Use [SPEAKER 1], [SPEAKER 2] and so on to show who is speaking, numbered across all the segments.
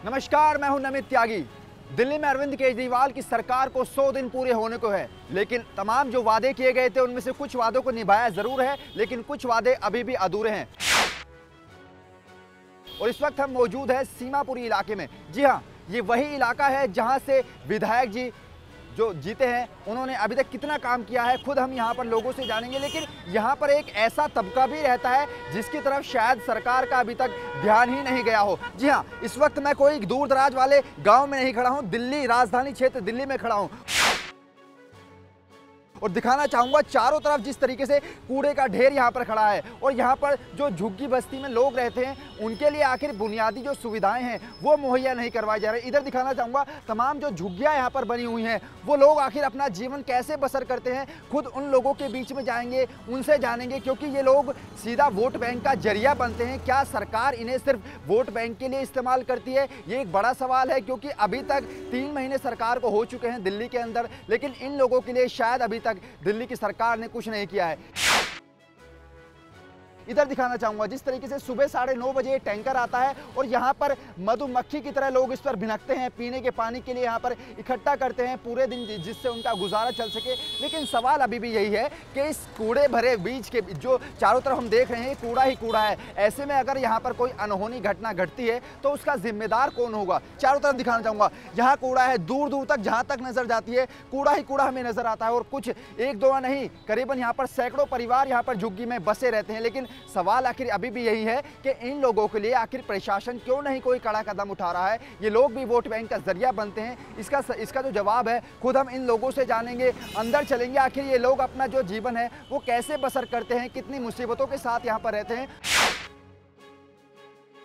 [SPEAKER 1] नमस्कार, मैं हूं नमित त्यागी। दिल्ली में अरविंद केजरीवाल की सरकार को 100 दिन पूरे होने को है, लेकिन तमाम जो वादे किए गए थे उनमें से कुछ वादों को निभाया जरूर है, लेकिन कुछ वादे अभी भी अधूरे हैं। और इस वक्त हम मौजूद हैं सीमापुरी इलाके में। जी हां, ये वही इलाका है जहां से विधायक जी जो जीते हैं उन्होंने अभी तक कितना काम किया है खुद हम यहाँ पर लोगों से जानेंगे। लेकिन यहाँ पर एक ऐसा तबका भी रहता है जिसकी तरफ शायद सरकार का अभी तक ध्यान ही नहीं गया हो। जी हाँ, इस वक्त मैं कोई दूर दराज वाले गांव में नहीं खड़ा हूँ, दिल्ली राजधानी क्षेत्र दिल्ली में खड़ा हूँ और दिखाना चाहूंगा चारों तरफ जिस तरीके से कूड़े का ढेर यहाँ पर खड़ा है। और यहाँ पर जो झुग्गी बस्ती में लोग रहते हैं उनके लिए आखिर बुनियादी जो सुविधाएं हैं वो मुहैया नहीं करवाई जा रही। इधर दिखाना चाहूंगा तमाम जो झुग्गियां यहाँ पर बनी हुई हैं वो लोग आखिर अपना जीवन कैसे बसर करते हैं, खुद उन लोगों के बीच में जाएंगे, उनसे जानेंगे, क्योंकि ये लोग सीधा वोट बैंक का जरिया बनते हैं। क्या सरकार इन्हें सिर्फ वोट बैंक के लिए इस्तेमाल करती है, ये एक बड़ा सवाल है, क्योंकि अभी तक 3 महीने सरकार को हो चुके हैं दिल्ली के अंदर, लेकिन इन लोगों के लिए शायद अभी तक दिल्ली की सरकार ने कुछ नहीं किया है। इधर दिखाना चाहूंगा जिस तरीके से सुबह 9:30 बजे टैंकर आता है और यहाँ पर मधुमक्खी की तरह लोग इस पर भिनकते हैं, पीने के पानी के लिए यहाँ पर इकट्ठा करते हैं पूरे दिन, जिससे उनका गुजारा चल सके। लेकिन सवाल अभी भी यही है कि इस कूड़े भरे बीच के जो चारों तरफ हम देख रहे हैं कूड़ा ही कूड़ा है। ऐसे में अगर यहाँ पर कोई अनहोनी घटना घटती है तो उसका जिम्मेदार कौन होगा। चारों तरफ दिखाना चाहूंगा, यहाँ कूड़ा है, दूर दूर तक जहाँ तक नजर जाती है कूड़ा ही कूड़ा हमें नजर आता है। और कुछ एक दो नहीं, करीबन यहाँ पर सैकड़ों परिवार यहाँ पर झुग्गी में बसे रहते हैं। लेकिन सवाल आखिर अभी भी यही है कि इन लोगों के लिए आखिर प्रशासन क्यों नहीं कोई कड़ा कदम उठा रहा है। ये लोग भी वोट बैंक का जरिया बनते हैं। इसका जो जवाब है खुद हम इन लोगों से जानेंगे, अंदर चलेंगे, आखिर ये लोग अपना जो जीवन है वो कैसे बसर करते हैं, कितनी मुसीबतों के साथ यहाँ पर रहते हैं।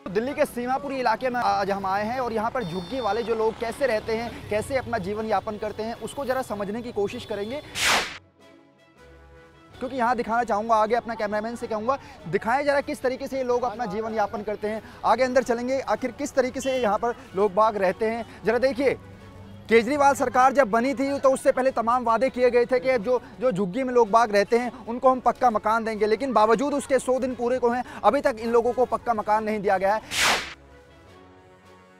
[SPEAKER 1] दिल्ली के सीमापुरी इलाके में आज हम आए हैं और यहाँ पर झुग्गी वाले जो लोग कैसे रहते हैं, कैसे अपना जीवन यापन करते हैं, उसको जरा समझने की कोशिश करेंगे। क्योंकि यहाँ दिखाना चाहूँगा, आगे अपना कैमरामैन से कहूँगा दिखाएं जरा किस तरीके से ये लोग अपना जीवन यापन करते हैं। आगे अंदर चलेंगे, आखिर किस तरीके से यहाँ पर लोग बाग रहते हैं। जरा देखिए, केजरीवाल सरकार जब बनी थी तो उससे पहले तमाम वादे किए गए थे कि जो झुग्गी में लोग बाग रहते हैं उनको हम पक्का मकान देंगे, लेकिन बावजूद उसके 100 दिन पूरे को हैं अभी तक इन लोगों को पक्का मकान नहीं दिया गया है।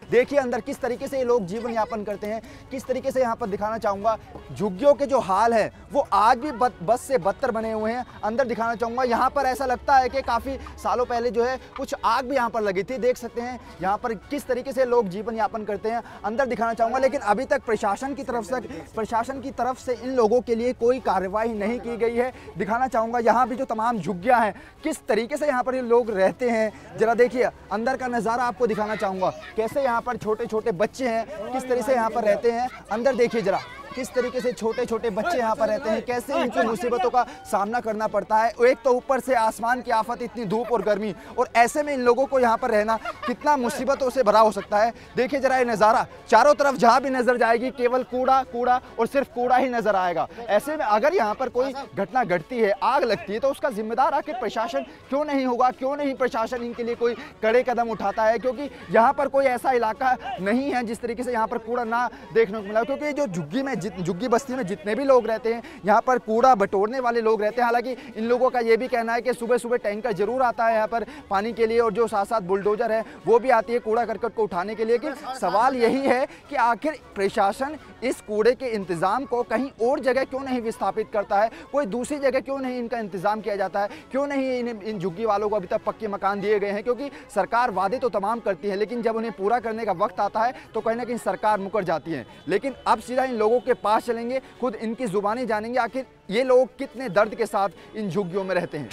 [SPEAKER 1] देखिए अंदर किस तरीके से ये लोग जीवन यापन करते हैं, किस तरीके से यहाँ पर दिखाना चाहूँगा झुग्गियों के जो हाल है वो आज भी बस से बदतर बने हुए हैं। अंदर दिखाना चाहूँगा, यहाँ पर ऐसा लगता है कि काफ़ी सालों पहले जो है कुछ आग भी यहाँ पर लगी थी। देख सकते हैं यहाँ पर किस तरीके से लोग जीवन यापन करते हैं। अंदर दिखाना चाहूँगा, लेकिन अभी तक प्रशासन की तरफ से इन लोगों के लिए कोई कार्रवाई नहीं की गई है। दिखाना चाहूँगा यहाँ भी जो तमाम झुग्गियाँ हैं किस तरीके से यहाँ पर ये लोग रहते हैं। जरा देखिए अंदर का नज़ारा आपको दिखाना चाहूँगा, कैसे यहाँ पर छोटे छोटे बच्चे हैं किस तरह से यहाँ पर रहते हैं। अंदर देखिए जरा किस तरीके से छोटे छोटे बच्चे यहाँ पर रहते हैं, कैसे इनकी मुसीबतों का सामना करना पड़ता है। एक तो ऊपर से आसमान की आफत, इतनी धूप और गर्मी, और ऐसे में इन लोगों को यहाँ पर रहना कितना मुसीबतों से भरा हो सकता है। देखिए जरा ये नज़ारा, चारों तरफ जहाँ भी नजर जाएगी केवल कूड़ा कूड़ा और सिर्फ कूड़ा ही नजर आएगा। ऐसे में अगर यहाँ पर कोई घटना घटती है, आग लगती है, तो उसका जिम्मेदार आखिर प्रशासन क्यों नहीं होगा, क्यों नहीं प्रशासन इनके लिए कोई कड़े कदम उठाता है। क्योंकि यहाँ पर कोई ऐसा इलाका नहीं है जिस तरीके से यहाँ पर कूड़ा ना देखने को मिला। क्योंकि जो झुग्गी बस्ती में जितने भी लोग रहते हैं यहाँ पर कूड़ा बटोरने वाले लोग रहते हैं। हालांकि इन लोगों का ये भी कहना है कि सुबह सुबह टैंकर जरूर आता है यहाँ पर पानी के लिए, और जो साथ साथ बुलडोजर है वो भी आती है कूड़ा करकट को उठाने के लिए। लेकिन सवाल यही है कि आखिर प्रशासन इस कूड़े के इंतजाम को कहीं और जगह क्यों नहीं विस्थापित करता है, कोई दूसरी जगह क्यों नहीं इनका इंतजाम किया जाता है, क्यों नहीं इन झुग्गी वालों को अभी तक पक्के मकान दिए गए हैं। क्योंकि सरकार वादे तो तमाम करती है, लेकिन जब उन्हें पूरा करने का वक्त आता है तो कहीं ना कहीं सरकार मुकर जाती है। लेकिन अब सीधा इन लोगों के पास चलेंगे, खुद इनकी जुबानी जानेंगे आखिर ये लोग कितने दर्द के साथ इन झुग्गियों में रहते हैं।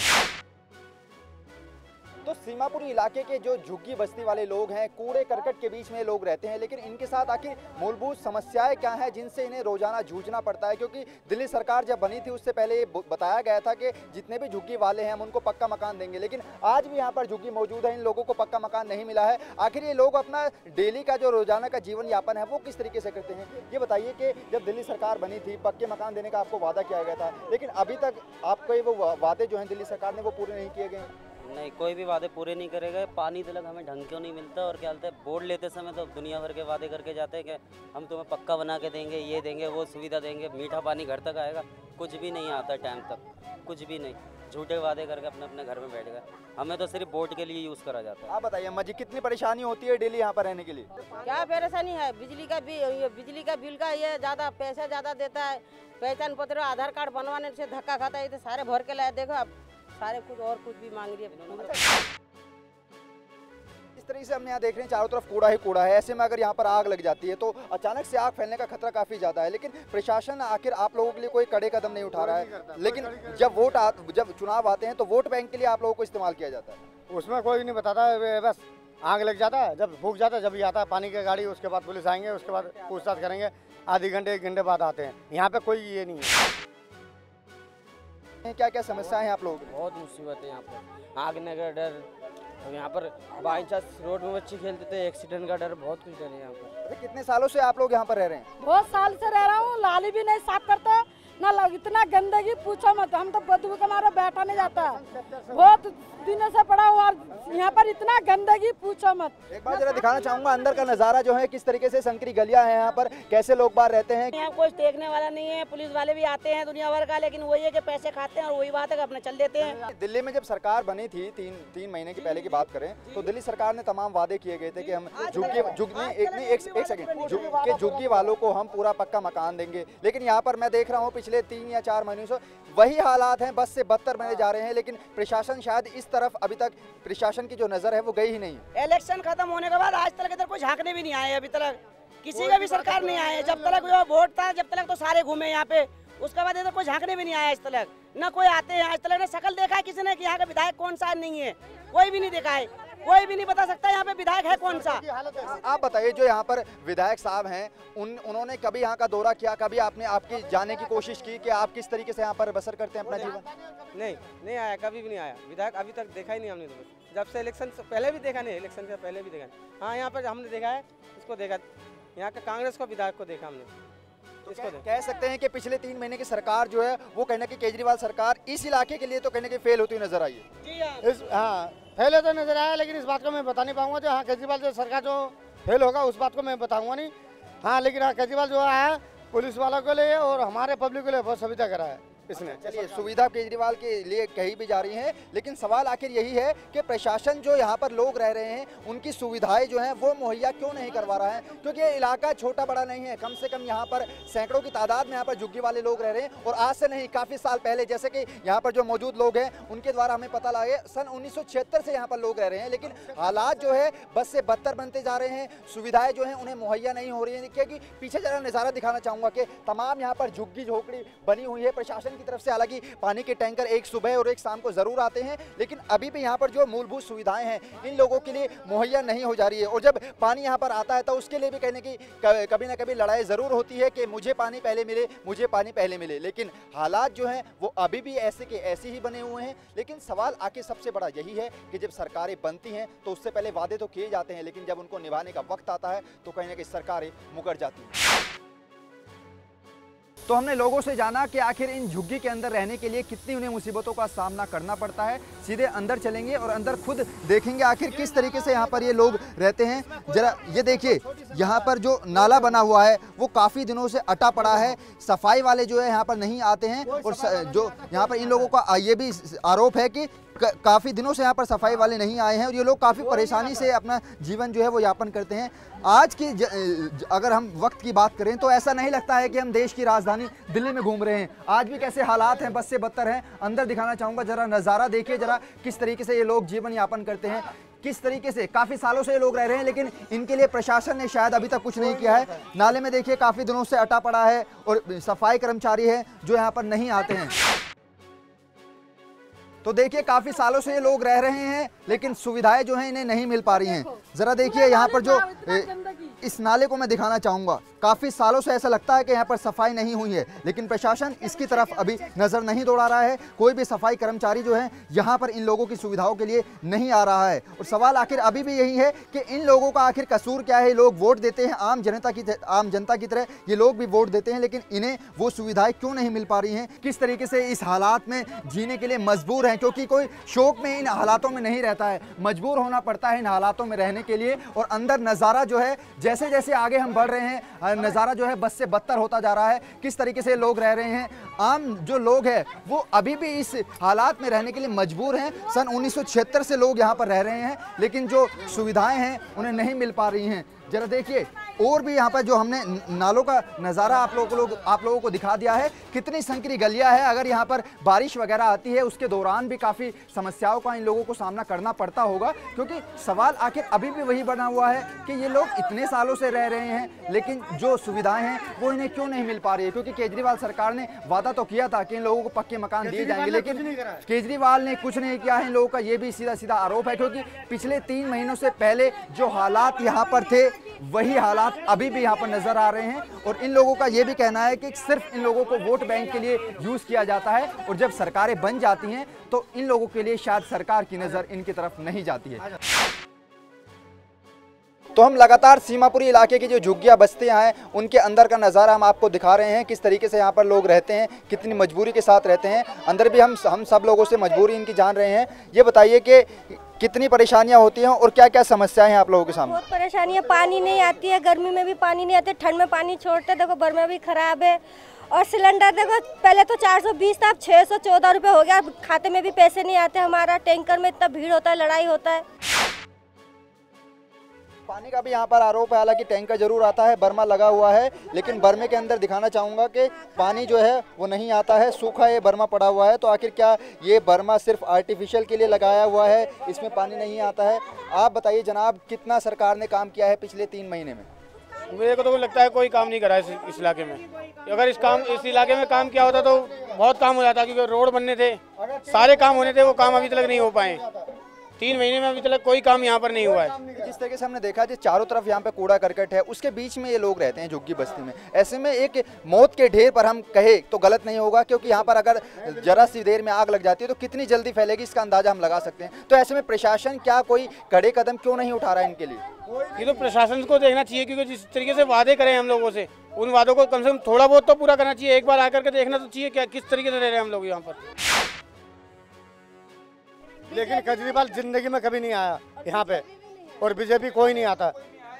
[SPEAKER 1] तो सीमापुरी इलाके के जो झुग्गी बस्ती वाले लोग हैं, कूड़े करकट के बीच में लोग रहते हैं, लेकिन इनके साथ आखिर मूलभूत समस्याएं क्या हैं जिनसे इन्हें रोजाना जूझना पड़ता है। क्योंकि दिल्ली सरकार जब बनी थी उससे पहले ये बताया गया था कि जितने भी झुग्गी वाले हैं हम उनको पक्का मकान देंगे, लेकिन आज भी यहाँ पर झुग्गी मौजूद है, इन लोगों को पक्का मकान नहीं मिला है। आखिर ये लोग अपना डेली का जो रोजाना का जीवन यापन है वो किस तरीके से करते हैं। ये बताइए कि जब दिल्ली सरकार बनी थी पक्के मकान देने का आपको वादा किया गया था, लेकिन अभी तक आपके वो वादे जो हैं दिल्ली सरकार ने वो पूरे नहीं किए गए हैं।
[SPEAKER 2] नहीं, कोई भी वादे पूरे नहीं करेगा। पानी तक हमें ढंग क्यों नहीं मिलता, और क्या बोलते हैं वोट लेते समय तो दुनिया भर के वादे करके जाते हैं कि हम तुम्हें पक्का बना के देंगे, ये देंगे, वो सुविधा देंगे, मीठा पानी घर तक आएगा। कुछ भी नहीं आता टाइम तक, कुछ भी नहीं, झूठे वादे करके अपने अपने घर में बैठ गए। हमें तो सिर्फ वोट के लिए यूज़ करा जाता है।
[SPEAKER 1] आप बताइए अम्मा जी, कितनी परेशानी होती है डेली यहाँ पर रहने के लिए?
[SPEAKER 3] क्या परेशानी है? बिजली का बिल का ये ज़्यादा पैसा ज़्यादा देता है। पहचान पत्र आधार कार्ड बनवाने से धक्का खाता है, तो सारे भर के लाए। देखो अब सारे कुछ और कुछ भी मांग रही है।
[SPEAKER 1] इस तरीके से हम यहाँ देख रहे हैं चारों तरफ कूड़ा ही कूड़ा है। ऐसे में अगर यहाँ पर आग लग जाती है तो अचानक से आग फैलने का खतरा काफी ज्यादा है, लेकिन प्रशासन आखिर आप लोगों के लिए कोई कड़े कदम नहीं उठा रहा है। लेकिन जब चुनाव आते हैं तो वोट बैंक के लिए आप लोगों को इस्तेमाल किया जाता है।
[SPEAKER 4] उसमें कोई नहीं बताता है, बस आग लग जाता है, जब फूक जाता है, जब आता है पानी की गाड़ी, उसके बाद पुलिस आएंगे, उसके बाद पूछताछ करेंगे, आधे घंटे 1 घंटे बाद आते हैं। यहाँ पे कोई ये नहीं है।
[SPEAKER 1] क्या क्या समस्याएं हैं आप लोगों की?
[SPEAKER 5] बहुत मुसीबत है यहाँ पर, आग लगने का डर, और यहाँ पर बाई चांस रोड में बच्चे खेलते थे, एक्सीडेंट का डर, बहुत कुछ डर है यहाँ पर।
[SPEAKER 1] कितने सालों से आप लोग यहाँ पर रह रहे हैं?
[SPEAKER 6] बहुत साल से रह रहा हूँ। नाली भी नहीं साफ करते ना, इतना गंदगी पूछो मत। हम तो बदबू के मारे बैठा नहीं जाता, बहुत दिनों से पड़ा हूँ और यहाँ पर इतना गंदगी पूछो मत।
[SPEAKER 1] एक बार जरा दिखाना चाहूंगा अंदर का नजारा जो है, किस तरीके से संकरी गलियां हैं यहाँ पर, कैसे लोग बाहर रहते हैं।
[SPEAKER 3] यहाँ कुछ देखने वाला नहीं है, पुलिस वाले भी आते हैं दुनिया भर का, लेकिन वही है कि पैसे खाते हैं और वही बात है कि अपने चल देते हैं।
[SPEAKER 1] दिल्ली में जब सरकार बनी थी, तीन महीने की पहले की बात करें तो दिल्ली सरकार ने तमाम वादे किए गए थे कि हम झुग्गी वालों को हम पूरा पक्का मकान देंगे। लेकिन यहाँ पर मैं देख रहा हूँ पिछले 3 या 4 महीनों से वही हालात हैं, बस से बदतर बने जा रहे हैं। लेकिन प्रशासन शायद इस तरफ अभी तक प्रशासन की जो नजर है वो गई ही नहीं।
[SPEAKER 3] इलेक्शन खत्म होने के बाद आज तक इधर कोई झांकने भी नहीं आए, अभी तक किसी का भी सरकार नहीं आए। जब तक वोट था जब तक तो सारे घूमे यहाँ पे, उसके बाद इधर कोई झांकने भी नहीं आया आज तक, न कोई आते हैं आज तक। न शकल देखा है किसी ने कि यहाँ का विधायक कौन सा नहीं है, कोई भी नहीं देखा है, कोई भी नहीं बता सकता यहाँ पे विधायक है कौन सा।
[SPEAKER 1] आप बताइए जो यहाँ पर विधायक साहब हैं, उन्होंने कभी यहाँ का दौरा किया, कभी आपने आपकी जाने की कोशिश की कि आप किस तरीके से यहाँ पर बसर करते हैं अपना जीवन?
[SPEAKER 5] नहीं आया, कभी भी नहीं आया विधायक, अभी तक देखा ही नहीं हमने। तो जब से इलेक्शन से पहले भी देखा नहीं, इलेक्शन से पहले भी देखा नहीं। हाँ, यहाँ पर हमने देखा है, उसको देखा, यहाँ का कांग्रेस को विधायक को देखा हमने।
[SPEAKER 1] तो कह सकते हैं कि पिछले 3 महीने की सरकार जो है वो कहना कि केजरीवाल सरकार इस इलाके के लिए तो कहने की फेल होती हुई नजर आई है।
[SPEAKER 4] हाँ, फेल तो नजर आया, लेकिन इस बात को मैं बता नहीं पाऊंगा। जो हाँ केजरीवाल जो सरकार जो फेल होगा उस बात को मैं बताऊंगा नहीं। हाँ, लेकिन हाँ केजरीवाल जो आया पुलिस वालों के लिए और हमारे पब्लिक के लिए बहुत सुविधा करा है इसने।
[SPEAKER 1] चलिए, सुविधा केजरीवाल के लिए कही भी जा रही है, लेकिन सवाल आखिर यही है कि प्रशासन जो यहाँ पर लोग रह रहे हैं उनकी सुविधाएं जो हैं वो मुहैया क्यों नहीं करवा रहा है? क्योंकि ये इलाका छोटा बड़ा नहीं है, कम से कम यहाँ पर सैकड़ों की तादाद में यहाँ पर झुग्गी वाले लोग रह रहे हैं। और आज से नहीं, काफ़ी साल पहले, जैसे कि यहाँ पर जो मौजूद लोग हैं उनके द्वारा हमें पता लगा सन 1976 से यहाँ पर लोग रह रहे हैं। लेकिन हालात जो है बस से बदतर बनते जा रहे हैं, सुविधाएं जो हैं उन्हें मुहैया नहीं हो रही है। क्योंकि पीछे जरा नज़ारा दिखाना चाहूँगा कि तमाम यहाँ पर झुग्गी झोपड़ी बनी हुई है प्रशासन की तरफ से। हालांकि पानी के टैंकर एक सुबह और एक शाम को जरूर आते हैं, लेकिन अभी भी यहाँ पर जो मूलभूत सुविधाएं हैं इन लोगों के लिए मुहैया नहीं हो जा रही है। और जब पानी यहाँ पर आता है तो उसके लिए भी कहने की कभी ना कभी लड़ाई जरूर होती है कि मुझे पानी पहले मिले, मुझे पानी पहले मिले। लेकिन हालात जो हैं वो अभी भी ऐसे के ऐसे ही बने हुए हैं। लेकिन सवाल आके सबसे बड़ा यही है कि जब सरकारें बनती हैं तो उससे पहले वादे तो किए जाते हैं, लेकिन जब उनको निभाने का वक्त आता है तो कहीं ना कहीं सरकारें मुकर जाती हैं। तो हमने लोगों से जाना कि आखिर इन झुग्गी के अंदर रहने के लिए कितनी उन्हें मुसीबतों का सामना करना पड़ता है। सीधे अंदर चलेंगे और अंदर खुद देखेंगे आखिर किस तरीके से यहाँ पर ये लोग रहते हैं। जरा ये देखिए, यहाँ पर जो नाला बना हुआ है वो काफ़ी दिनों से अटा पड़ा है। सफाई वाले जो है यहाँ पर नहीं आते हैं और जो यहाँ पर इन लोगों का ये भी आरोप है कि काफ़ी दिनों से यहाँ पर सफाई वाले नहीं आए हैं और ये लोग काफ़ी परेशानी से अपना जीवन जो है वो यापन करते हैं। आज की अगर हम वक्त की बात करें तो ऐसा नहीं लगता है कि हम देश की राजधानी दिल्ली में घूम रहे हैं। आज भी कैसे हालात हैं, बस से बदतर हैं। अंदर दिखाना चाहूँगा, जरा नज़ारा देखिए, जरा किस तरीके से ये लोग जीवन यापन करते हैं, किस तरीके से काफ़ी सालों से ये लोग रह रहे हैं। लेकिन इनके लिए प्रशासन ने शायद अभी तक कुछ नहीं किया है। नाले में देखिए काफ़ी दिनों से अटा पड़ा है और सफाई कर्मचारी हैं जो यहाँ पर नहीं आते हैं। तो देखिए काफ़ी सालों से ये लोग रह रहे हैं लेकिन सुविधाएं जो हैं इन्हें नहीं मिल पा रही हैं। ज़रा देखिए यहाँ पर जो इस नाले को मैं दिखाना चाहूँगा, काफ़ी सालों से ऐसा लगता है कि यहाँ पर सफाई नहीं हुई है, लेकिन प्रशासन इसकी तरफ अभी नज़र नहीं दौड़ा रहा है। कोई भी सफाई कर्मचारी जो है यहाँ पर इन लोगों की सुविधाओं के लिए नहीं आ रहा है। और सवाल आखिर अभी भी यही है कि इन लोगों का आखिर कसूर क्या है। लोग वोट देते हैं, आम जनता की तरह ये लोग भी वोट देते हैं, लेकिन इन्हें वो सुविधाएं क्यों नहीं मिल पा रही हैं? किस तरीके से इस हालात में जीने के लिए मजबूर हैं, क्योंकि कोई शौक में इन हालातों में नहीं रहता है, मजबूर होना पड़ता है इन हालातों में रहने के लिए। और अंदर नज़ारा जो है, जैसे जैसे आगे हम बढ़ रहे हैं, नज़ारा जो है बस से बदतर होता जा रहा है। किस तरीके से लोग रह रहे हैं, आम जो लोग हैं वो अभी भी इस हालात में रहने के लिए मजबूर हैं। सन 1976 से लोग यहाँ पर रह रहे हैं, लेकिन जो सुविधाएं हैं उन्हें नहीं मिल पा रही हैं। जरा देखिए, और भी यहाँ पर जो हमने नालों का नज़ारा आप लोगों को दिखा दिया है, कितनी संकरी गलियाँ है। अगर यहाँ पर बारिश वगैरह आती है उसके दौरान भी काफ़ी समस्याओं का इन लोगों को सामना करना पड़ता होगा, क्योंकि सवाल आखिर अभी भी वही बना हुआ है कि ये लोग इतने सालों से रह रहे हैं, लेकिन जो सुविधाएं हैं वो इन्हें क्यों नहीं मिल पा रही है। क्योंकि केजरीवाल सरकार ने वादा तो किया था कि इन लोगों को पक्के मकान दिए जाएंगे, लेकिन केजरीवाल ने कुछ नहीं किया है। इन लोगों का ये भी सीधा सीधा आरोप है, क्योंकि पिछले 3 महीनों से पहले जो हालात यहाँ पर थे वही हालात अभी भी यहाँ पर नजर आ रहे हैं। और इन लोगों का ये भी कहना है कि सिर्फ इन लोगों को वोट बैंक के लिए यूज किया जाता है, और जब सरकारें बन जाती हैं तो इन लोगों के लिए शायद सरकार की नजर इनकी तरफ नहीं जाती है। तो हम लगातार सीमापुरी इलाके की जो झुग्गियाँ बस्तियाँ हैं उनके अंदर का नज़ारा हम आपको दिखा रहे हैं, किस तरीके से यहाँ पर लोग रहते हैं, कितनी मजबूरी के साथ रहते हैं। अंदर भी हम सब लोगों से मजबूरी इनकी जान रहे हैं। ये बताइए कि कितनी परेशानियाँ होती हैं और क्या क्या समस्याएं हैं आप लोगों के सामने?
[SPEAKER 7] बहुत परेशानियाँ, पानी नहीं आती है, गर्मी में भी पानी नहीं आती, ठंड में पानी छोड़ते, देखो बर्मा भी खराब है। और सिलेंडर देखो, पहले तो 420 था, अब 614 रुपये हो गया। खाते में भी पैसे नहीं आते हमारा, टैंकर में इतना भीड़ होता है, लड़ाई होता है।
[SPEAKER 1] पानी का भी यहाँ पर आरोप है, हालांकि टैंकर जरूर आता है, बर्मा लगा हुआ है, लेकिन बर्मे के अंदर दिखाना चाहूँगा कि पानी जो है वो नहीं आता है, सूखा ये बर्मा पड़ा हुआ है। तो आखिर क्या ये बर्मा सिर्फ आर्टिफिशियल के लिए लगाया हुआ है, इसमें पानी नहीं आता है? आप बताइए जनाब, कितना सरकार ने काम किया है पिछले 3 महीने में?
[SPEAKER 5] मेरे को तो लगता है कोई काम नहीं करा है इस इलाके में। अगर इस इलाके में काम किया होता तो बहुत काम हो जाता, क्योंकि रोड बनने थे, सारे काम होने थे, वो काम अभी तक नहीं हो पाए। 3 महीने में अभी तक कोई काम यहाँ पर नहीं हुआ है।
[SPEAKER 1] जिस तरीके से हमने देखा कि चारों तरफ यहाँ पे कूड़ा करकट है, उसके बीच में ये लोग रहते हैं झुग्गी बस्ती में। ऐसे में एक मौत के ढेर पर हम कहे तो गलत नहीं होगा, क्योंकि यहाँ पर अगर जरा सी देर में आग लग जाती है तो कितनी जल्दी फैलेगी इसका अंदाजा हम लगा सकते हैं। तो ऐसे में प्रशासन क्या कोई कड़े कदम क्यों नहीं उठा रहा है इनके लिए?
[SPEAKER 5] ये तो प्रशासन को देखना चाहिए, क्योंकि जिस तरीके से वादे करें हम लोगों से, उन वादों को कम से कम थोड़ा बहुत तो पूरा करना चाहिए। एक बार आकर के देखना तो चाहिए क्या किस तरीके से रह रहे हैं हम लोग यहाँ पर।
[SPEAKER 4] लेकिन केजरीवाल जिंदगी में कभी नहीं आया यहाँ पे, और बीजेपी कोई नहीं आता,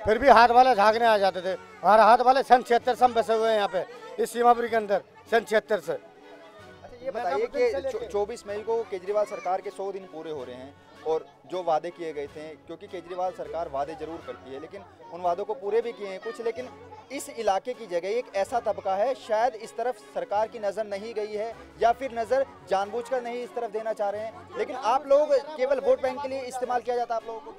[SPEAKER 4] फिर भी हाथ वाले झांकने आ जाते थे। हर हाथ वाले सन 76 से हम बसे हुए हैं यहाँ पे, इस सीमापुरी के अंदर, सन 76 से।
[SPEAKER 1] अच्छा ये बताइए कि 24 मई को केजरीवाल सरकार के 100 दिन पूरे हो रहे हैं, और जो वादे किए गए थे, क्योंकि केजरीवाल सरकार वादे जरूर करती है, लेकिन उन वादों को पूरे भी किए हैं कुछ, लेकिन इस इलाके की जगह एक ऐसा तबका है, शायद इस तरफ सरकार की नज़र नहीं गई है, या फिर नज़र जानबूझकर नहीं इस तरफ देना चाह रहे हैं, लेकिन आप लोग केवल वोट बैंक के लिए इस्तेमाल किया जाता है आप लोगों को।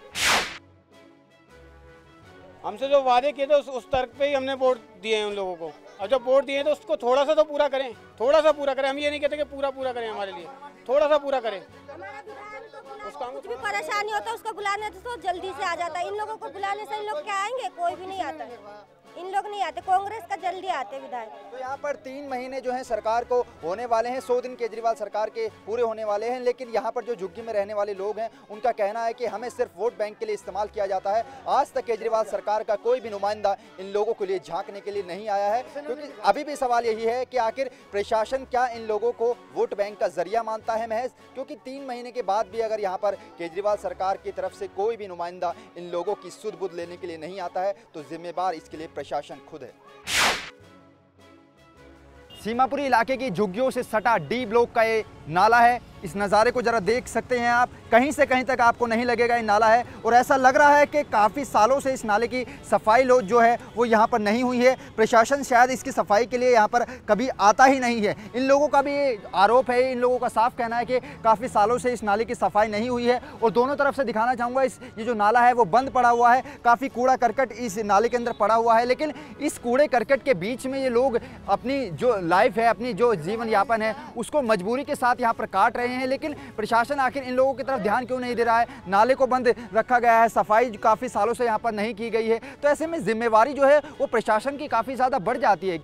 [SPEAKER 5] हमसे जो वादे किए थे उस तर्क पे ही हमने वोट दिए हैं उन लोगों को, और जब वोट दिए तो उसको थोड़ा सा तो पूरा करें, थोड़ा सा पूरा करें। हम ये नहीं कहते कि पूरा करें, हमारे लिए थोड़ा सा पूरा करें।
[SPEAKER 7] कुछ भी परेशानी होता है उसको बुलाने से तो जल्दी से आ जाता है, इन लोगों को बुलाने से इन लोग क्या आएंगे? कोई भी नहीं आता है, इन लोग नहीं आते, कांग्रेस का जल्दी आते विधायक।
[SPEAKER 1] तो यहाँ पर 3 महीने जो हैं सरकार को होने वाले हैं, 100 दिन केजरीवाल सरकार के पूरे होने वाले हैं, लेकिन यहाँ पर जो झुग्गी में रहने वाले लोग हैं उनका कहना है कि हमें सिर्फ वोट बैंक के लिए इस्तेमाल किया जाता है। आज तक केजरीवाल सरकार का कोई भी नुमाइंदा इन लोगों के लिए झांकने के लिए नहीं आया है, क्योंकि अभी भी सवाल यही है कि आखिर प्रशासन क्या इन लोगों को वोट बैंक का जरिया मानता है महज? क्योंकि 3 महीने के बाद भी अगर यहाँ पर केजरीवाल सरकार की तरफ से कोई भी नुमाइंदा इन लोगों की सुध बुध लेने के लिए नहीं आता है, तो जिम्मेदार इसके लिए प्रशासन खुद है। सीमापुरी इलाके की झुग्गियों से सटा डी ब्लॉक का ये नाला है। इस नज़ारे को जरा देख सकते हैं आप, कहीं से कहीं तक आपको नहीं लगेगा ये नाला है, और ऐसा लग रहा है कि काफ़ी सालों से इस नाले की सफाई जो है वो यहाँ पर नहीं हुई है। प्रशासन शायद इसकी सफाई के लिए यहाँ पर कभी आता ही नहीं है। इन लोगों का भी ये आरोप है, इन लोगों का साफ कहना है कि काफ़ी सालों से इस नाले की सफाई नहीं हुई है। और दोनों तरफ से दिखाना चाहूँगा, ये जो नाला है वो बंद पड़ा हुआ है, काफ़ी कूड़ा करकट इस नाले के अंदर पड़ा हुआ है, लेकिन इस कूड़े करकट के बीच में ये लोग अपनी जो लाइफ है, अपनी जो जीवन यापन है, उसको मजबूरी के साथ दांत यहाँ पर काट रहे हैं, लेकिन प्रशासन आखिर इन लोगों की तरफ ध्यान क्यों नहीं दे रहा है। नाले को बंद रखा गया है, सफाई काफ़ी सालों से यहाँ पर नहीं की गई है, तो ऐसे में जिम्मेवारी जो है वो प्रशासन की काफ़ी ज़्यादा बढ़ जाती है।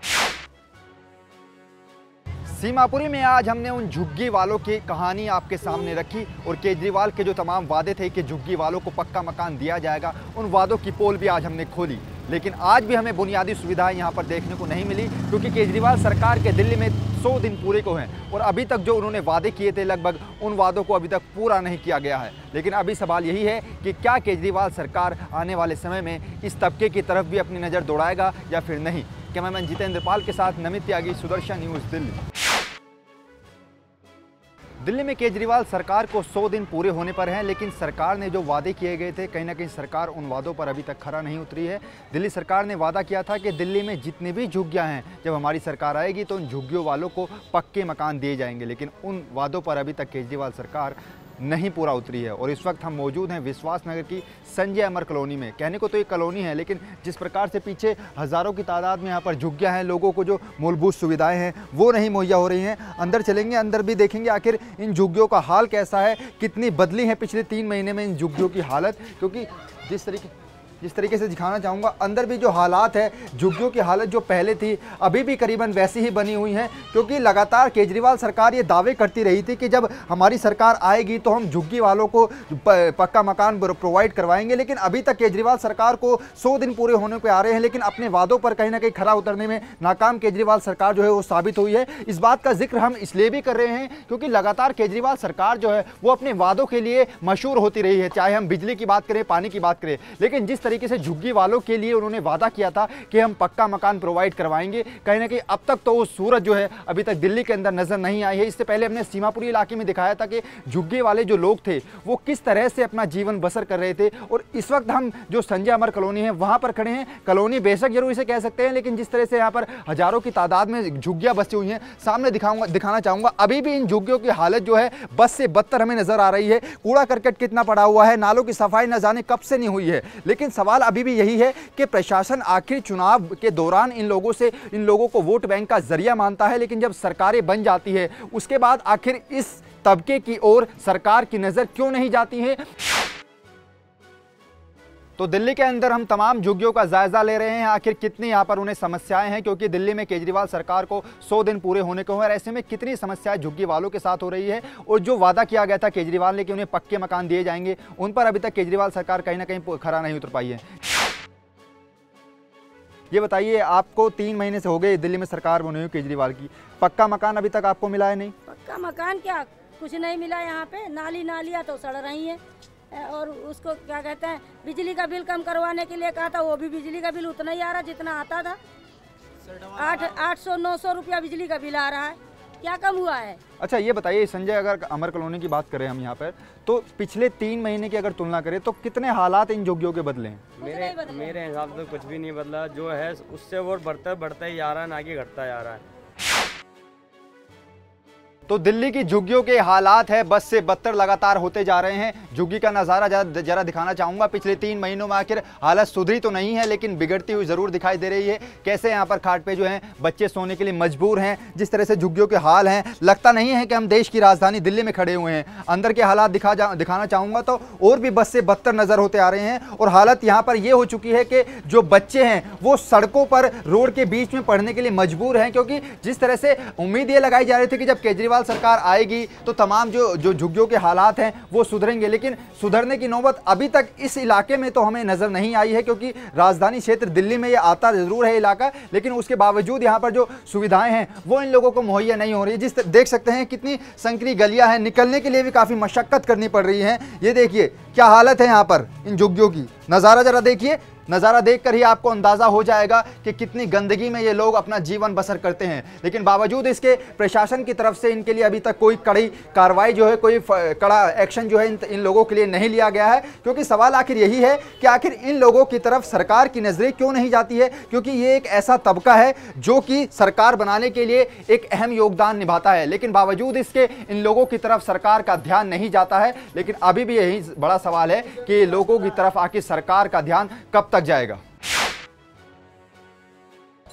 [SPEAKER 1] सीमापुरी में आज हमने उन झुग्गी वालों की कहानी आपके सामने रखी और केजरीवाल के जो तमाम वादे थे कि झुग्गी वालों को पक्का मकान दिया जाएगा, उन वादों की पोल भी आज हमने खोली। लेकिन आज भी हमें बुनियादी सुविधाएं यहाँ पर देखने को नहीं मिली, क्योंकि केजरीवाल सरकार के दिल्ली में 100 दिन पूरे को हैं और अभी तक जो उन्होंने वादे किए थे लगभग उन वादों को अभी तक पूरा नहीं किया गया है। लेकिन अभी सवाल यही है कि क्या केजरीवाल सरकार आने वाले समय में इस तबके की तरफ भी अपनी नज़र दौड़ाएगा या फिर नहीं। कैमरामैन जितेंद्र पाल के साथ नमित त्यागी, सुदर्शन न्यूज़, दिल्ली। दिल्ली में केजरीवाल सरकार को 100 दिन पूरे होने पर हैं, लेकिन सरकार ने जो वादे किए गए थे कहीं ना कहीं सरकार उन वादों पर अभी तक खरा नहीं उतरी है। दिल्ली सरकार ने वादा किया था कि दिल्ली में जितनी भी झुग्गियां हैं जब हमारी सरकार आएगी तो उन झुग्गियों वालों को पक्के मकान दिए जाएंगे, लेकिन उन वादों पर अभी तक केजरीवाल सरकार नहीं पूरा उतरी है। और इस वक्त हम मौजूद हैं विश्वास नगर की संजय अमर कॉलोनी में। कहने को तो ये कॉलोनी है, लेकिन जिस प्रकार से पीछे हज़ारों की तादाद में यहाँ पर झुग्गियाँ हैं, लोगों को जो मूलभूत सुविधाएं हैं वो नहीं मुहैया हो रही हैं। अंदर चलेंगे, अंदर भी देखेंगे आखिर इन झुग्गियों का हाल कैसा है, कितनी बदली है पिछले 3 महीने में इन झुग्गियों की हालत। क्योंकि जिस तरीके से दिखाना चाहूँगा, अंदर भी जो हालात है, झुग्गियों की हालत जो पहले थी अभी भी करीबन वैसी ही बनी हुई है। क्योंकि लगातार केजरीवाल सरकार ये दावे करती रही थी कि जब हमारी सरकार आएगी तो हम झुग्गी वालों को पक्का मकान प्रोवाइड करवाएंगे, लेकिन अभी तक केजरीवाल सरकार को 100 दिन पूरे होने पे आ रहे हैं, लेकिन अपने वादों पर कहीं ना कहीं खरा उतरने में नाकाम केजरीवाल सरकार जो है वो साबित हुई है। इस बात का जिक्र हम इसलिए भी कर रहे हैं क्योंकि लगातार केजरीवाल सरकार जो है वो अपने वादों के लिए मशहूर होती रही है, चाहे हम बिजली की बात करें, पानी की बात करें। लेकिन जिस तरीके से झुग्गी वालों के लिए उन्होंने वादा किया था कि हम पक्का मकान प्रोवाइड करवाएंगे, कहीं ना कहीं अब तक तो वो सूरत जो है अभी तक दिल्ली के अंदर नजर नहीं आई है। इससे पहले हमने सीमापुरी इलाके में दिखाया था कि झुग्गी वाले जो लोग थे वो किस तरह से अपना जीवन बसर कर रहे थे। और इस वक्त हम जो संजय अमर कॉलोनी है वहां पर खड़े हैं। कॉलोनी बेशक जरूर इसे कह सकते हैं, लेकिन जिस तरह से यहाँ पर हजारों की तादाद में झुग्गियां बसी हुई हैं, सामने दिखाना चाहूंगा अभी भी इन झुग्गियों की हालत जो है बस से बदतर हमें नजर आ रही है। कूड़ा करकट कितना पड़ा हुआ है, नालों की सफाई न जाने कब से नहीं हुई है। लेकिन सवाल अभी भी यही है कि प्रशासन आखिर चुनाव के दौरान इन लोगों को वोट बैंक का जरिया मानता है, लेकिन जब सरकारें बन जाती है उसके बाद आखिर इस तबके की ओर सरकार की नजर क्यों नहीं जाती है। तो दिल्ली के अंदर हम तमाम झुग्गियों का जायजा ले रहे हैं, आखिर कितनी यहाँ पर उन्हें समस्याएं हैं, क्योंकि दिल्ली में केजरीवाल सरकार को 100 दिन पूरे होने को हैं और ऐसे में कितनी समस्याएं झुग्गी वालों के साथ हो रही है। और जो वादा किया गया था केजरीवाल ने कि उन्हें पक्के मकान दिए जाएंगे, उन पर अभी तक केजरीवाल सरकार कहीं ना कहीं खरा नहीं उतर पाई है। ये बताइए, आपको 3 महीने से हो गए दिल्ली में सरकार बनी हुई केजरीवाल की, पक्का मकान अभी तक आपको मिला है नहीं?
[SPEAKER 8] पक्का मकान क्या, कुछ नहीं मिला यहाँ पे। नालियाँ तो सड़ रही हैं और उसको क्या कहते हैं, बिजली का बिल कम करवाने के लिए कहा था, वो भी बिजली का बिल उतना ही आ रहा जितना आता था। 800-900 रुपया बिजली का बिल आ रहा है, क्या कम हुआ है?
[SPEAKER 1] अच्छा ये बताइए संजय, अगर अमर कॉलोनी की बात करें हम यहाँ पर, तो पिछले 3 महीने की अगर तुलना करें तो कितने हालात इन झुग्गियों के बदले हैं?
[SPEAKER 9] मेरे हिसाब से कुछ भी नहीं बदला, जो है उससे वो बढ़ता ही आ रहा है, ना कि घटता जा रहा है।
[SPEAKER 1] तो दिल्ली की झुग्गियों के हालात है बस से बदतर लगातार होते जा रहे हैं। झुग्गी का नज़ारा जरा दिखाना चाहूँगा। पिछले 3 महीनों में आखिर हालत सुधरी तो नहीं है, लेकिन बिगड़ती हुई ज़रूर दिखाई दे रही है। कैसे यहाँ पर खाट पे जो हैं बच्चे सोने के लिए मजबूर हैं, जिस तरह से झुग्गियों के हाल हैं, लगता नहीं है कि हम देश की राजधानी दिल्ली में खड़े हुए हैं। अंदर के हालात दिखाना चाहूँगा तो और भी बस से बदतर नज़र होते आ रहे हैं। और हालत यहाँ पर यह हो चुकी है कि जो बच्चे हैं वो सड़कों पर रोड के बीच में पढ़ने के लिए मजबूर हैं, क्योंकि जिस तरह से उम्मीद ये लगाई जा रही थी कि जब केजरीवाल सरकार आएगी तो तमाम जो झुग्गियों के हालात हैं वो सुधरेंगे, लेकिन सुधरने की नौबत अभी तक इस इलाके में तो हमें नजर नहीं आई है। क्योंकि राजधानी क्षेत्र दिल्ली में ये आता जरूर है इलाका, लेकिन उसके बावजूद यहाँ पर जो सुविधाएं हैं वो इन लोगों को मुहैया नहीं हो रही। जिस देख सकते हैं कितनी संकरी गलियां हैं, निकलने के लिए भी काफी मशक्कत करनी पड़ रही है। ये देखिए क्या हालत है यहाँ पर इन झुग्गियों की, नजारा जरा देखिए। नज़ारा देखकर ही आपको अंदाज़ा हो जाएगा कि कितनी गंदगी में ये लोग अपना जीवन बसर करते हैं। लेकिन बावजूद इसके प्रशासन की तरफ से इनके लिए अभी तक कोई कड़ी कार्रवाई जो है, कोई कड़ा एक्शन जो है इन लोगों के लिए नहीं लिया गया है। क्योंकि सवाल आखिर यही है कि आखिर इन लोगों की तरफ सरकार की नज़रें क्यों नहीं जाती है, क्योंकि ये एक ऐसा तबका है जो कि सरकार बनाने के लिए एक अहम योगदान निभाता है, लेकिन बावजूद इसके इन लोगों की तरफ सरकार का ध्यान नहीं जाता है। लेकिन अभी भी यही बड़ा सवाल है कि लोगों की तरफ आखिर सरकार का ध्यान कब तक जाएगा।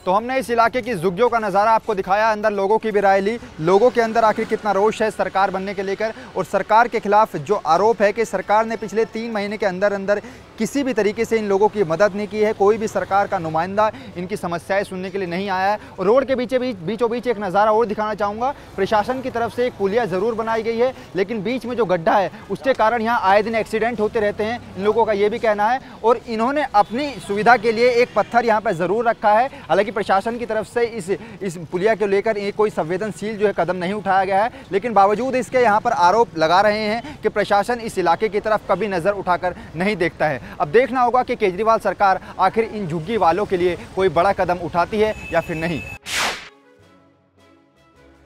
[SPEAKER 1] तो हमने इस इलाके की झुग्गियों का नज़ारा आपको दिखाया, अंदर लोगों की भी राय ली, लोगों के अंदर आखिर कितना रोष है सरकार बनने के लेकर, और सरकार के खिलाफ जो आरोप है कि सरकार ने पिछले 3 महीने के अंदर अंदर किसी भी तरीके से इन लोगों की मदद नहीं की है, कोई भी सरकार का नुमाइंदा इनकी समस्याएं सुनने के लिए नहीं आया है। और रोड के बीचों बीच एक नज़ारा और दिखाना चाहूँगा, प्रशासन की तरफ से एक पुलिया ज़रूर बनाई गई है, लेकिन बीच में जो गड्ढा है उसके कारण यहाँ आए दिन एक्सीडेंट होते रहते हैं, इन लोगों का ये भी कहना है। और इन्होंने अपनी सुविधा के लिए एक पत्थर यहाँ पर ज़रूर रखा है, हालांकि प्रशासन की तरफ से इस पुलिया को लेकर कोई संवेदनशील जो है कदम नहीं उठाया गया है, लेकिन बावजूद इसके यहाँ पर आरोप लगा रहे हैं कि प्रशासन इस इलाके की तरफ कभी नज़र उठाकर नहीं देखता है। अब देखना होगा कि केजरीवाल सरकार आखिर इन झुग्गी वालों के लिए कोई बड़ा कदम उठाती है या फिर नहीं।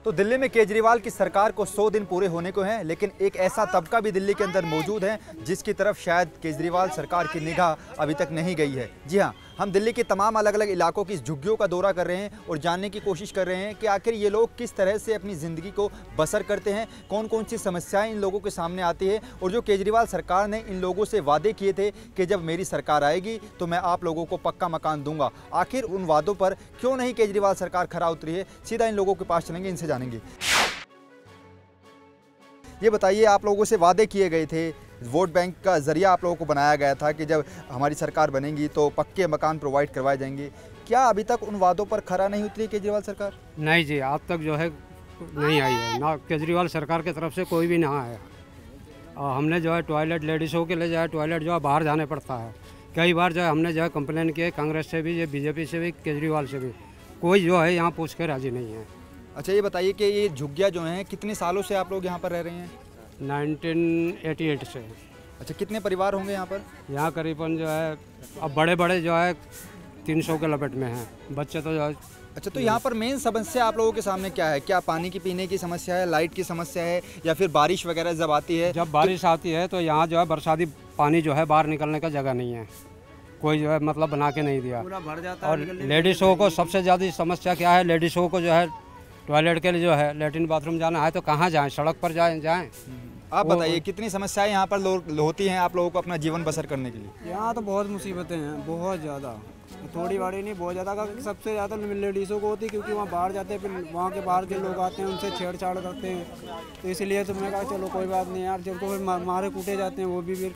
[SPEAKER 1] तो दिल्ली में केजरीवाल की सरकार को 100 दिन पूरे होने को हैं, लेकिन एक ऐसा तबका भी दिल्ली के अंदर मौजूद है जिसकी तरफ शायद केजरीवाल सरकार की निगाह अभी तक नहीं गई है। जी हाँ, हम दिल्ली के तमाम अलग अलग इलाकों की झुग्गियों का दौरा कर रहे हैं और जानने की कोशिश कर रहे हैं कि आखिर ये लोग किस तरह से अपनी ज़िंदगी को बसर करते हैं, कौन कौन सी समस्याएं इन लोगों के सामने आती है, और जो केजरीवाल सरकार ने इन लोगों से वादे किए थे कि जब मेरी सरकार आएगी तो मैं आप लोगों को पक्का मकान दूंगा, आखिर उन वादों पर क्यों नहीं केजरीवाल सरकार खरा उतरी है। सीधा इन लोगों के पास चलेंगे, इनसे जानेंगे। ये बताइए, आप लोगों से वादे किए गए थे, वोट बैंक का जरिया आप लोगों को बनाया गया था कि जब हमारी सरकार बनेगी तो पक्के मकान प्रोवाइड करवाए जाएंगे, क्या अभी तक उन वादों पर खरा नहीं उतरी केजरीवाल सरकार?
[SPEAKER 10] नहीं जी, आज तक जो है नहीं आई है, ना केजरीवाल सरकार की तरफ से कोई भी ना आया। हमने जो है टॉयलेट लेडीज़ों के लिए जो है टॉयलेट जो है बाहर जाने पड़ता है, कई बार जो है हमने जो है कंप्लेन किए, कांग्रेस से भी, ये बीजेपी से भी, केजरीवाल से भी, कोई जो है यहाँ पूछ के राजी नहीं है।
[SPEAKER 1] अच्छा, ये बताइए कि ये झुग्गियाँ जो हैं कितने सालों से आप लोग यहाँ पर रह रहे हैं?
[SPEAKER 10] 1988 से।
[SPEAKER 1] अच्छा, कितने परिवार होंगे यहाँ पर?
[SPEAKER 10] यहाँ करीबन जो है अब बड़े बड़े जो है 300 के लपेट में हैं, बच्चे तो जो है।
[SPEAKER 1] अच्छा, तो यहाँ पर मेन समस्या आप लोगों के सामने क्या है? क्या पानी की पीने की समस्या है, लाइट की समस्या है, या फिर बारिश वगैरह जब आती है?
[SPEAKER 10] जब बारिश आती है तो यहाँ जो है बरसाती पानी जो है बाहर निकलने का जगह नहीं है, कोई जो है मतलब बना के नहीं दिया, पूरा भर जाता है। और लेडीज़ों को सबसे ज़्यादा समस्या क्या है, लेडीज़ों को जो है टॉयलेट के लिए जो है लेटरिन बाथरूम जाना है तो कहाँ जाएं, सड़क पर जाएं।
[SPEAKER 1] आप बताइए, कितनी समस्याएं यहाँ पर होती हैं आप लोगों को अपना जीवन बसर करने के लिए?
[SPEAKER 11] यहाँ तो बहुत मुसीबतें हैं, बहुत ज़्यादा, थोड़ी बड़ी नहीं, बहुत ज़्यादा। सबसे ज़्यादा लेडीज़ों को होती है क्योंकि वहाँ बाहर जाते हैं, फिर वहाँ के बाहर के लोग आते हैं, उनसे छेड़छाड़ करते हैं, तो इसलिए तो मैंने कहा चलो कोई बात नहीं यार, जिनको फिर मारे कूटे जाते हैं वो भी फिर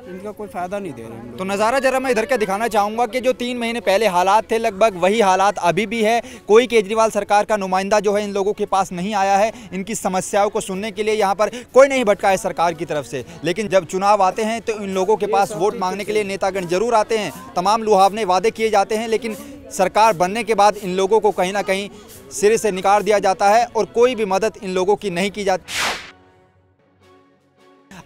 [SPEAKER 11] इनका कोई फ़ायदा नहीं दे रहे।
[SPEAKER 1] तो नज़ारा जरा मैं इधर का दिखाना चाहूँगा कि जो 3 महीने पहले हालात थे लगभग वही हालात अभी भी है। कोई केजरीवाल सरकार का नुमाइंदा जो है इन लोगों के पास नहीं आया है, इनकी समस्याओं को सुनने के लिए यहाँ पर कोई नहीं भटका है सरकार की तरफ से। लेकिन जब चुनाव आते हैं तो इन लोगों के पास वोट मांगने के लिए नेतागण जरूर आते हैं, तमाम लुभावने वादे किए जाते हैं, लेकिन सरकार बनने के बाद इन लोगों को कहीं ना कहीं सिरे से निकाल दिया जाता है और कोई भी मदद इन लोगों की नहीं की जाती।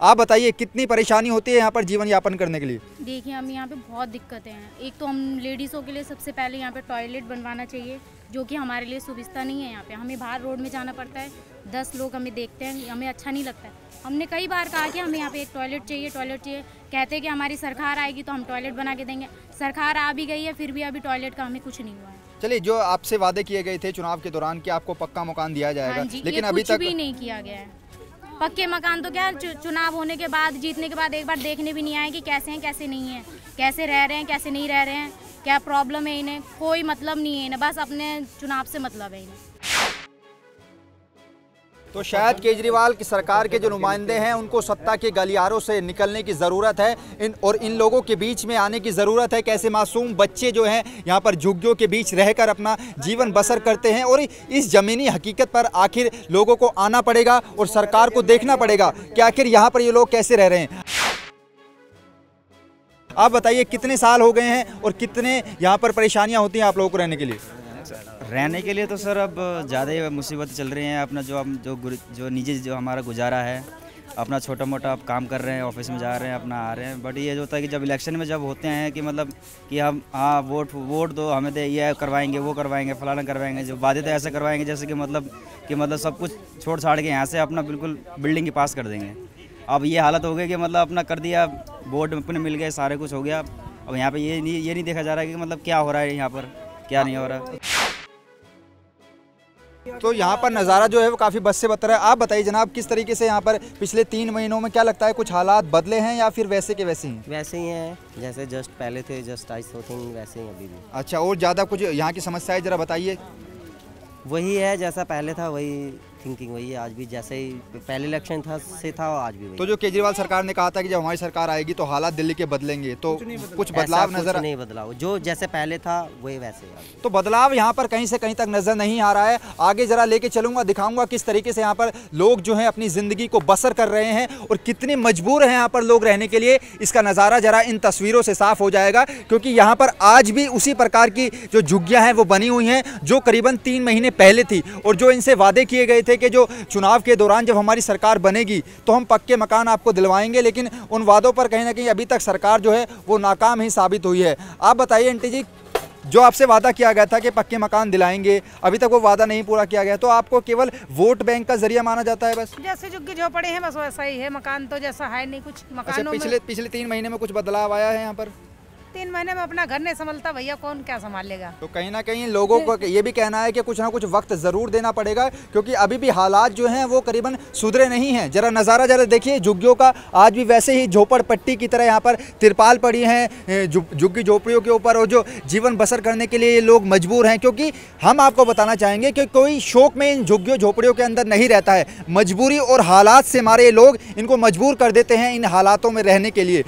[SPEAKER 1] आप बताइए, कितनी परेशानी होती है यहाँ पर जीवन यापन करने के लिए?
[SPEAKER 12] देखिए, हम यहाँ पे बहुत दिक्कतें हैं। एक तो हम लेडीज़ों के लिए सबसे पहले यहाँ पे टॉयलेट बनवाना चाहिए, जो कि हमारे लिए सुविधा नहीं है। यहाँ पे हमें बाहर रोड में जाना पड़ता है, 10 लोग हमें देखते हैं, हमें अच्छा नहीं लगता है। हमने कई बार कहा कि हमें यहाँ पे एक टॉयलेट चाहिए, कहते हैं कि हमारी सरकार आएगी तो हम टॉयलेट बना के देंगे। सरकार आ भी गई है, फिर भी अभी टॉयलेट का हमें कुछ नहीं हुआ है।
[SPEAKER 1] चलिए, जो आपसे वादे किए गए थे चुनाव के दौरान कि आपको पक्का मकान दिया जाएगा, लेकिन अभी तक
[SPEAKER 12] भी नहीं किया गया है। पक्के मकान तो क्या चुनाव होने के बाद, जीतने के बाद एक बार देखने भी नहीं आए कि कैसे हैं कैसे नहीं है, कैसे रह रहे हैं कैसे नहीं रह रहे हैं, क्या प्रॉब्लम है इन्हें, कोई मतलब नहीं है इन्हें, बस अपने चुनाव से मतलब है इन्हें।
[SPEAKER 1] तो शायद केजरीवाल की सरकार के जो नुमाइंदे हैं उनको सत्ता के गलियारों से निकलने की ज़रूरत है, इन लोगों के बीच में आने की ज़रूरत है। कैसे मासूम बच्चे जो हैं यहाँ पर झुग्गियों के बीच रहकर अपना जीवन बसर करते हैं, और इस ज़मीनी हकीकत पर आखिर लोगों को आना पड़ेगा और सरकार को देखना पड़ेगा कि आखिर यहाँ पर ये लोग कैसे रह रहे हैं। आप बताइए, कितने साल हो गए हैं और कितने यहाँ पर परेशानियाँ होती हैं आप लोगों को रहने के लिए?
[SPEAKER 13] रहने के लिए तो सर अब ज़्यादा ही मुसीबत चल रही हैं। अपना जो निजी जो हमारा गुजारा है, अपना छोटा मोटा आप काम कर रहे हैं, ऑफिस में जा रहे हैं, अपना आ रहे हैं। बट ये जो होता है कि जब इलेक्शन में जब होते हैं कि मतलब कि हम हाँ वोट दो हमें, दे ये करवाएंगे वो करवाएंगे फलाना करवाएंगे, जो वादे तो ऐसे करवाएंगे जैसे कि मतलब सब कुछ छोड़ छाड़ के यहाँ से अपना बिल्कुल बिल्डिंग ही पास कर देंगे। अब ये हालत हो गई कि मतलब अपना कर दिया, वोट अपने मिल गए, सारे कुछ हो गया। अब यहाँ पे ये नहीं देखा जा रहा है कि मतलब क्या हो रहा है यहाँ पर, क्या नहीं हो रहा।
[SPEAKER 1] तो यहाँ पर नज़ारा जो है वो काफ़ी बद से बदतर है। आप बताइए जनाब, किस तरीके से यहाँ पर पिछले 3 महीनों में क्या लगता है कुछ हालात बदले हैं या फिर वैसे के वैसे ही?
[SPEAKER 14] वैसे ही हैं जैसे जस्ट पहले थे, जस्ट आई सो थिंग वैसे ही अभी भी।
[SPEAKER 1] अच्छा, और ज़्यादा कुछ यहाँ की समस्याएं ज़रा बताइए।
[SPEAKER 14] वही है जैसा पहले था, वही थिंकिंग वही है आज भी, जैसे ही पहले इलेक्शन था से था आज भी वही।
[SPEAKER 1] तो जो केजरीवाल सरकार ने कहा था कि जब हमारी सरकार आएगी तो हालात दिल्ली के बदलेंगे, तो कुछ बदलाव नजर
[SPEAKER 14] नहीं बदला, जो जैसे पहले था वही वैसे ही।
[SPEAKER 1] तो बदलाव यहाँ पर कहीं से कहीं तक नजर नहीं आ रहा है। आगे जरा लेके चलूंगा, दिखाऊंगा किस तरीके से यहाँ पर लोग जो हैं अपनी जिंदगी को बसर कर रहे हैं और कितने मजबूर हैं यहाँ पर लोग रहने के लिए। इसका नज़ारा जरा इन तस्वीरों से साफ हो जाएगा, क्योंकि यहाँ पर आज भी उसी प्रकार की जो झुग्गियाँ हैं वो बनी हुई हैं जो करीबन 3 महीने पहले थी, और जो इनसे वादे किए गए थे कि जो चुनाव के दौरान जब हमारी सरकार बनेगी तो हम पक्के मकान आपको दिलवाएंगे, लेकिन उन वादों पर कहीं ना कहीं अभी तक सरकार जो है वो नाकाम ही साबित हुई है। आप बताइए आंटी जी, जो आपसे वादा किया गया था कि पक्के मकान दिलाएंगे, अभी तक वो वादा नहीं पूरा किया गया, तो आपको केवल वोट बैंक का जरिया माना जाता है बस?
[SPEAKER 15] जैसे झुग्गी झोपड़े हैं बस वैसा ही है, मकान तो जैसा है नहीं कुछ मकानों में।
[SPEAKER 1] पिछले 3 महीने में कुछ बदलाव आया है यहाँ पर?
[SPEAKER 15] 3 महीने में अपना घर नहीं संभलता भैया, कौन क्या संभाल लेगा।
[SPEAKER 1] तो कहीं ना कहीं लोगों को ये भी कहना है कि कुछ ना कुछ वक्त ज़रूर देना पड़ेगा, क्योंकि अभी भी हालात जो हैं वो करीबन सुधरे नहीं हैं। जरा नज़ारा जरा देखिए झुग्गियों का, आज भी वैसे ही झोपड़पट्टी की तरह यहाँ पर तिरपाल पड़ी हैं झुग्गी झोपड़ियों के ऊपर, और जो जीवन बसर करने के लिए ये लोग मजबूर हैं। क्योंकि हम आपको बताना चाहेंगे कि कोई शौक में इन झुग्गियों झोपड़ियों के अंदर नहीं रहता है, मजबूरी और हालात से हमारे ये लोग इनको मजबूर कर देते हैं इन हालातों में रहने के लिए।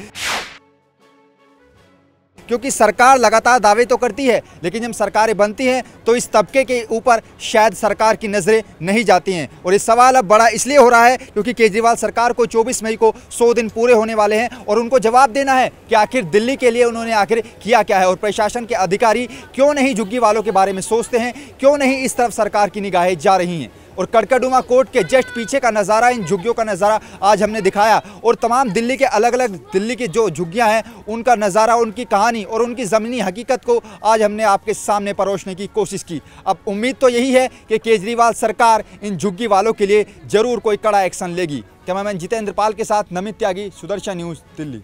[SPEAKER 1] क्योंकि सरकार लगातार दावे तो करती है, लेकिन जब सरकारें बनती हैं तो इस तबके के ऊपर शायद सरकार की नज़रें नहीं जाती हैं। और ये सवाल अब बड़ा इसलिए हो रहा है क्योंकि केजरीवाल सरकार को 24 मई को 100 दिन पूरे होने वाले हैं, और उनको जवाब देना है कि आखिर दिल्ली के लिए उन्होंने आखिर किया क्या है, और प्रशासन के अधिकारी क्यों नहीं झुग्गी वालों के बारे में सोचते हैं, क्यों नहीं इस तरफ सरकार की निगाहें जा रही हैं। और कड़कड़डुमा कोर्ट के जस्ट पीछे का नज़ारा, इन झुग्गियों का नज़ारा आज हमने दिखाया, और तमाम दिल्ली के अलग अलग दिल्ली की जो झुग्गियां हैं उनका नज़ारा, उनकी कहानी और उनकी ज़मीनी हकीकत को आज हमने आपके सामने परोसने की कोशिश की। अब उम्मीद तो यही है कि केजरीवाल सरकार इन झुग्गी वालों के लिए ज़रूर कोई कड़ा एक्शन लेगी। कैमरामैन जितेंद्र पाल के साथ नमित त्यागी, सुदर्शन न्यूज़, दिल्ली।